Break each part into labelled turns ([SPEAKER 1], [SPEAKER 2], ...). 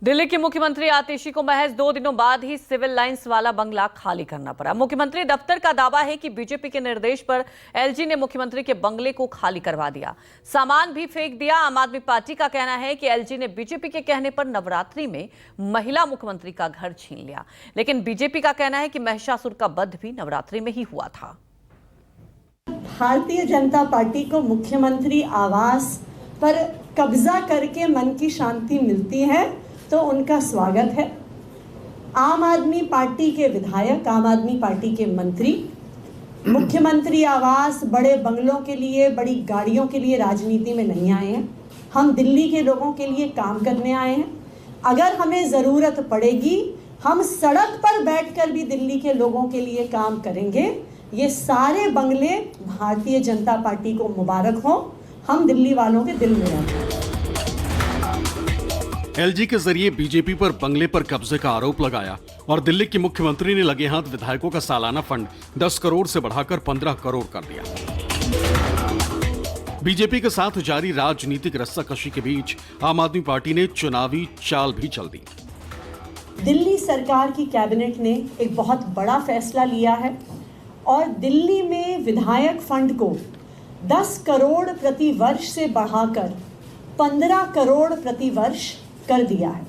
[SPEAKER 1] दिल्ली की मुख्यमंत्री आतिशी को महज 2 दिनों बाद ही सिविल लाइंस वाला बंगला खाली करना पड़ा। मुख्यमंत्री दफ्तर का दावा है कि बीजेपी के निर्देश पर एलजी ने मुख्यमंत्री के बंगले को खाली करवा दिया, सामान भी फेंक दिया। आम आदमी पार्टी का कहना है कि एलजी ने बीजेपी के कहने पर नवरात्रि में महिला मुख्यमंत्री का घर छीन लिया, लेकिन बीजेपी का कहना है कि महिषासुर का वध भी नवरात्रि में ही हुआ था।
[SPEAKER 2] भारतीय जनता पार्टी को मुख्यमंत्री आवास पर कब्जा करके मन की शांति मिलती है तो उनका स्वागत है। आम आदमी पार्टी के विधायक, आम आदमी पार्टी के मंत्री मुख्यमंत्री आवास, बड़े बंगलों के लिए, बड़ी गाड़ियों के लिए राजनीति में नहीं आए हैं। हम दिल्ली के लोगों के लिए काम करने आए हैं। अगर हमें ज़रूरत पड़ेगी हम सड़क पर बैठकर भी दिल्ली के लोगों के लिए काम करेंगे। ये सारे बंगले भारतीय जनता पार्टी को मुबारक हो, हम दिल्ली वालों के दिल में हैं।
[SPEAKER 3] एलजी के जरिए बीजेपी पर बंगले पर कब्जे का आरोप लगाया और दिल्ली की मुख्यमंत्री ने लगे हाथ विधायकों का सालाना फंड 10 करोड़ से बढ़ाकर 15 करोड़ कर दिया। बीजेपी के साथ जारी राजनीतिक रस्साकशी के बीच आम आदमी पार्टी ने चुनावी चाल भी चल दी।
[SPEAKER 2] दिल्ली सरकार की कैबिनेट ने एक बहुत बड़ा फैसला लिया है और दिल्ली में विधायक फंड को 10 करोड़ प्रति वर्ष से बढ़ाकर 15 करोड़ प्रति वर्ष कर दिया है।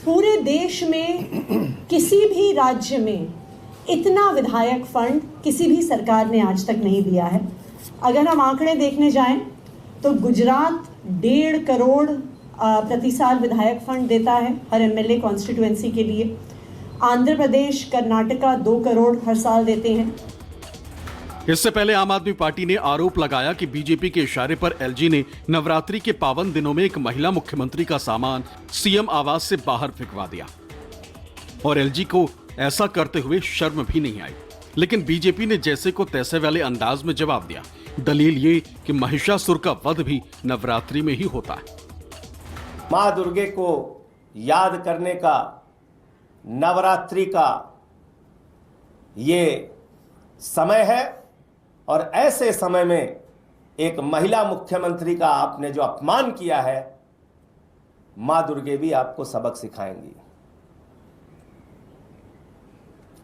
[SPEAKER 2] पूरे देश में किसी भी राज्य में इतना विधायक फंड किसी भी सरकार ने आज तक नहीं दिया है। अगर हम आंकड़े देखने जाएं तो गुजरात 1.5 करोड़ प्रति साल विधायक फंड देता है हर एमएलए कॉन्स्टिट्यूएंसी के लिए। आंध्र प्रदेश, कर्नाटका 2 करोड़ हर साल देते हैं।
[SPEAKER 3] इससे पहले आम आदमी पार्टी ने आरोप लगाया कि बीजेपी के इशारे पर एलजी ने नवरात्रि के पावन दिनों में एक महिला मुख्यमंत्री का सामान सीएम आवास से बाहर फेंकवा दिया और एलजी को ऐसा करते हुए शर्म भी नहीं आई। लेकिन बीजेपी ने जैसे को तैसे वाले अंदाज में जवाब दिया। दलील ये कि महिषासुर का वध भी नवरात्रि में ही होता है।
[SPEAKER 4] मां दुर्गे को याद करने का नवरात्रि का ये समय है और ऐसे समय में एक महिला मुख्यमंत्री का आपने जो अपमान किया है, मां दुर्गे भी आपको सबक सिखाएंगी,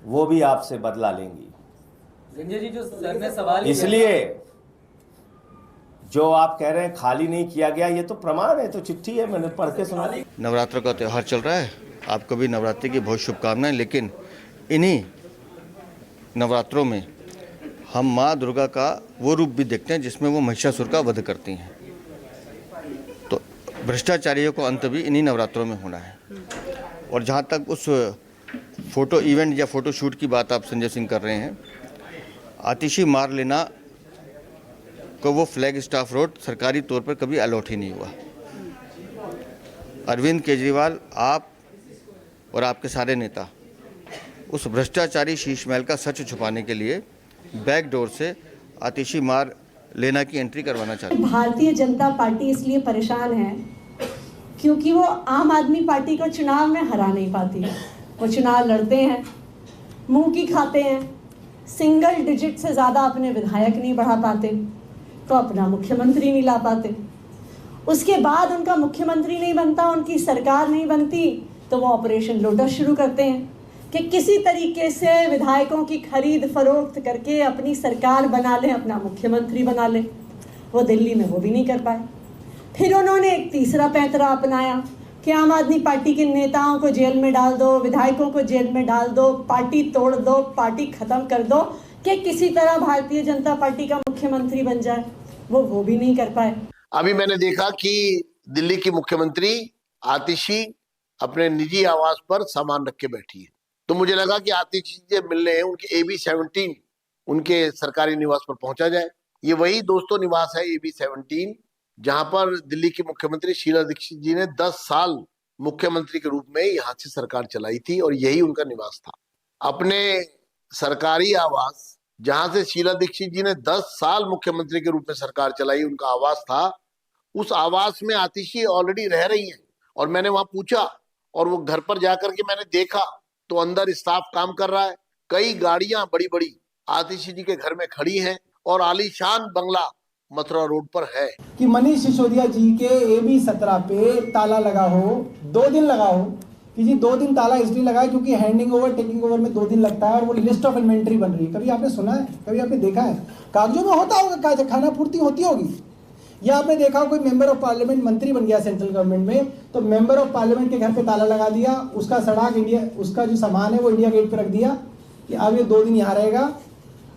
[SPEAKER 4] वो भी आपसे बदला लेंगी।
[SPEAKER 5] संजय जी, जो सर ने सवाल
[SPEAKER 4] इसलिए जो आप कह रहे हैं खाली नहीं किया गया, ये तो प्रमाण है, तो चिट्ठी है, मैंने पढ़ के सुना।
[SPEAKER 6] नवरात्र का त्यौहार चल रहा है, आपको भी नवरात्रि की बहुत शुभकामनाएं। लेकिन इन्हीं नवरात्रों में हम माँ दुर्गा का वो रूप भी देखते हैं जिसमें वो महिषासुर का वध करती हैं। तो भ्रष्टाचारियों को अंत भी इन्हीं नवरात्रों में होना है। और जहाँ तक उस फोटो इवेंट या फोटो शूट की बात आप संजय सिंह कर रहे हैं, आतिशी मार लेना को वो फ्लैग स्टाफ रोड सरकारी तौर पर कभी अलॉट ही नहीं हुआ। अरविंद केजरीवाल, आप और आपके सारे नेता उस भ्रष्टाचारी शीश महल का सच छुपाने के लिए बैक डोर से आतिशी मार लेना की एंट्री करवाना चाहते हैं।
[SPEAKER 2] भारतीय जनता पार्टी इसलिए परेशान है क्योंकि वो आम आदमी पार्टी को चुनाव में हरा नहीं पाती। वो चुनाव लड़ते हैं, मुंह की खाते हैं, सिंगल डिजिट से ज़्यादा अपने विधायक नहीं बढ़ा पाते तो अपना मुख्यमंत्री नहीं ला पाते। उसके बाद उनका मुख्यमंत्री नहीं बनता, उनकी सरकार नहीं बनती तो वो ऑपरेशन लोटस शुरू करते हैं कि किसी तरीके से विधायकों की खरीद फरोख्त करके अपनी सरकार बना लें, अपना मुख्यमंत्री बना लें। वो दिल्ली में वो भी नहीं कर पाए। फिर उन्होंने एक तीसरा पैंतरा अपनाया कि आम आदमी पार्टी के नेताओं को जेल में डाल दो, विधायकों को जेल में डाल दो, पार्टी तोड़ दो, पार्टी खत्म कर दो कि किसी तरह भारतीय जनता पार्टी का मुख्यमंत्री बन जाए। वो भी नहीं कर पाए।
[SPEAKER 7] अभी मैंने देखा कि दिल्ली की मुख्यमंत्री आतिशी अपने निजी आवास पर सामान रख के बैठी है, तो मुझे लगा कि आतिशी से मिलने उनके AB-17 उनके सरकारी निवास पर पहुंचा जाए। ये वही दोस्तों निवास है AB-17 जहां पर दिल्ली की मुख्यमंत्री शीला दीक्षित जी ने 10 साल मुख्यमंत्री के रूप में यहाँ से सरकार चलाई थी और यही उनका निवास था। अपने सरकारी आवास जहां से शीला दीक्षित जी ने 10 साल मुख्यमंत्री के रूप में सरकार चलाई, उनका आवास था, उस आवास में आतिशी ऑलरेडी रह रही है। और मैंने वहां पूछा और वो घर पर जाकर के मैंने देखा तो अंदर स्टाफ काम कर रहा है। कई गाड़ियां बड़ी बड़ी आतिशी जी के घर में खड़ी हैं और आलीशान बंगला मथुरा रोड पर है।
[SPEAKER 8] कि मनीष सिसोदिया जी के AB 17 पे ताला लगा हो, 2 दिन लगा हो, कि जी 2 दिन ताला इसलिए लगा है क्योंकि हैंडिंग ओवर टेकिंग ओवर में 2 दिन लगता है और वो लिस्ट ऑफ इन्वेंट्री बन रही है। कभी आपने सुना है, कभी आपने देखा है? कागजों में होता होगा, खाना पूर्ति होती होगी। या आपने देखा हो कोई मेंबर ऑफ पार्लियामेंट मंत्री बन गया सेंट्रल गवर्नमेंट में, तो मेंबर ऑफ पार्लियामेंट के घर पे ताला लगा दिया, उसका सड़ाक इंडिया, उसका जो सामान है वो इंडिया गेट पे रख दिया कि अब ये 2 दिन यहाँ रहेगा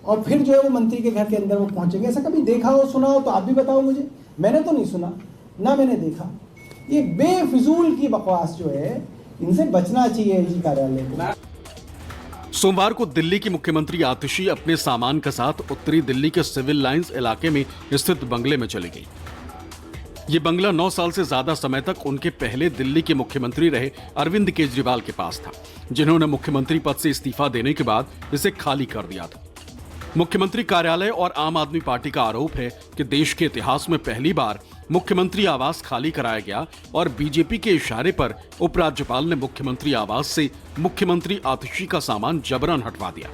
[SPEAKER 8] और फिर जो है वो मंत्री के घर के अंदर वो पहुंचेंगे। ऐसा कभी देखा हो, सुना हो तो आप भी बताओ मुझे। मैंने तो नहीं सुना, ना मैंने देखा। ये बेफिजूल की बकवास जो है, इनसे बचना चाहिए एलजी कार्यालय को।
[SPEAKER 3] सोमवार को दिल्ली की मुख्यमंत्री आतिशी अपने सामान के साथ उत्तरी दिल्ली के सिविल लाइंस इलाके में स्थित बंगले में चली गई। ये बंगला 9 साल से ज्यादा समय तक उनके पहले दिल्ली के मुख्यमंत्री रहे अरविंद केजरीवाल के पास था, जिन्होंने मुख्यमंत्री पद से इस्तीफा देने के बाद इसे खाली कर दिया था। मुख्यमंत्री कार्यालय और आम आदमी पार्टी का आरोप है कि देश के इतिहास में पहली बार मुख्यमंत्री आवास खाली कराया गया और बीजेपी के इशारे पर उपराज्यपाल ने मुख्यमंत्री आवास से मुख्यमंत्री आतिशी का सामान जबरन हटवा दिया।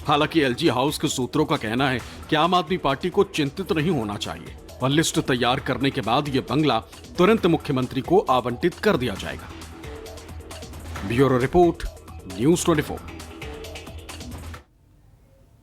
[SPEAKER 3] हालांकि एलजी हाउस के सूत्रों का कहना है कि आम आदमी पार्टी को चिंतित नहीं होना चाहिए और लिस्ट तैयार करने के बाद यह बंगला तुरंत मुख्यमंत्री को आवंटित कर दिया जाएगा। Bureau report, news 24।